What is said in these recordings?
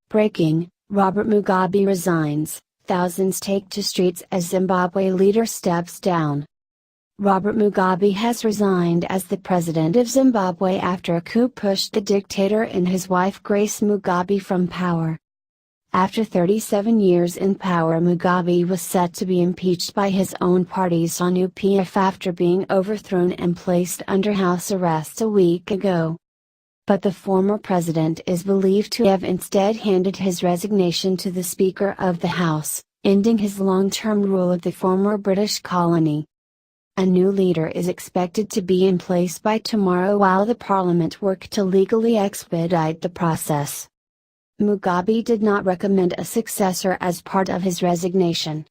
Breaking, Robert Mugabe resigns, thousands take to streets as Zimbabwe leader steps down. Robert Mugabe has resigned as the president of Zimbabwe after a coup pushed the dictator and his wife Grace Mugabe from power. After 37 years in power, Mugabe was set to be impeached by his own party ZANU-PF after being overthrown and placed under house arrest a week ago. But the former president is believed to have instead handed his resignation to the Speaker of the House, ending his long-term rule of the former British colony. A new leader is expected to be in place by tomorrow while the parliament work to legally expedite the process. Mugabe did not recommend a successor as part of his resignation.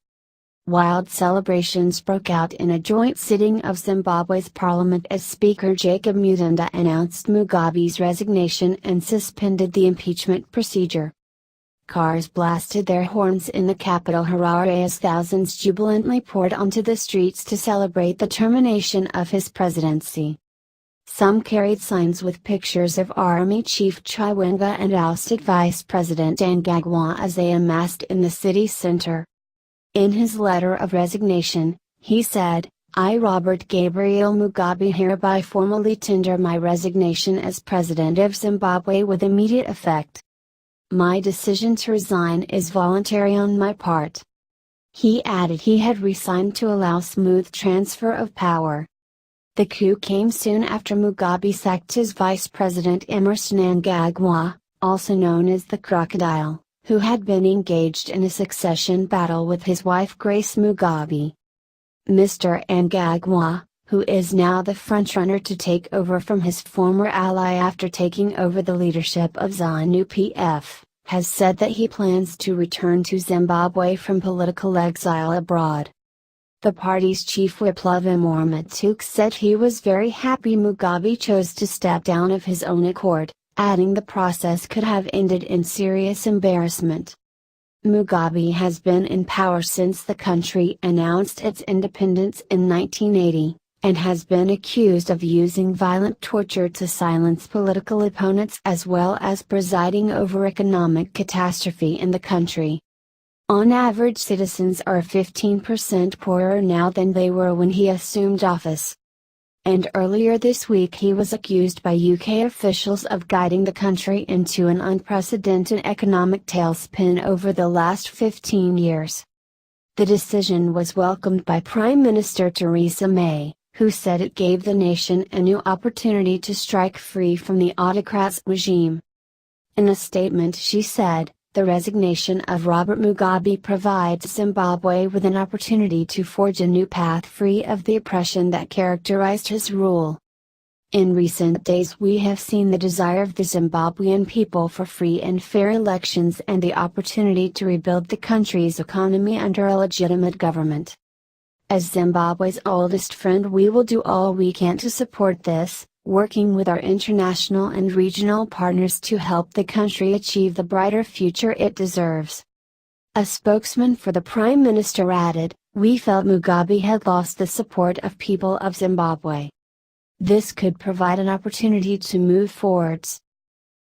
Wild celebrations broke out in a joint sitting of Zimbabwe's parliament as Speaker Jacob Mutanda announced Mugabe's resignation and suspended the impeachment procedure. Cars blasted their horns in the capital Harare as thousands jubilantly poured onto the streets to celebrate the termination of his presidency. Some carried signs with pictures of Army Chief Chiwenga and ousted Vice President Mnangagwa as they amassed in the city center. In his letter of resignation, he said, "I, Robert Gabriel Mugabe, hereby formally tender my resignation as President of Zimbabwe with immediate effect. My decision to resign is voluntary on my part." He added he had resigned to allow smooth transfer of power. The coup came soon after Mugabe sacked his vice president Emmerson Mnangagwa, also known as the Crocodile, who had been engaged in a succession battle with his wife Grace Mugabe. Mr. Mnangagwa, who is now the frontrunner to take over from his former ally after taking over the leadership of ZANU-PF, has said that he plans to return to Zimbabwe from political exile abroad. The party's chief whip Lovimore Matuke said he was very happy Mugabe chose to step down of his own accord, adding the process could have ended in serious embarrassment. Mugabe has been in power since the country announced its independence in 1980, and has been accused of using violent torture to silence political opponents as well as presiding over economic catastrophe in the country. On average, citizens are 15% poorer now than they were when he assumed office. And earlier this week he was accused by UK officials of guiding the country into an unprecedented economic tailspin over the last 15 years. The decision was welcomed by Prime Minister Theresa May, who said it gave the nation a new opportunity to strike free from the autocrat's regime. In a statement she said, "The resignation of Robert Mugabe provides Zimbabwe with an opportunity to forge a new path free of the oppression that characterized his rule." In recent days we have seen the desire of the Zimbabwean people for free and fair elections and the opportunity to rebuild the country's economy under a legitimate government. As Zimbabwe's oldest friend, we will do all we can to support this, working with our international and regional partners to help the country achieve the brighter future it deserves. A spokesman for the Prime Minister added, "We felt Mugabe had lost the support of people of Zimbabwe. This could provide an opportunity to move forwards."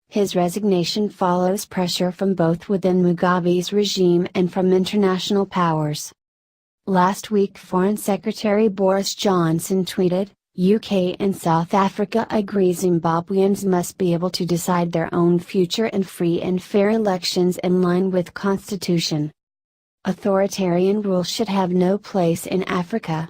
His resignation follows pressure from both within Mugabe's regime and from international powers. Last week Foreign Secretary Boris Johnson tweeted, "UK and South Africa agree Zimbabweans must be able to decide their own future in free and fair elections in line with Constitution. Authoritarian rule should have no place in Africa."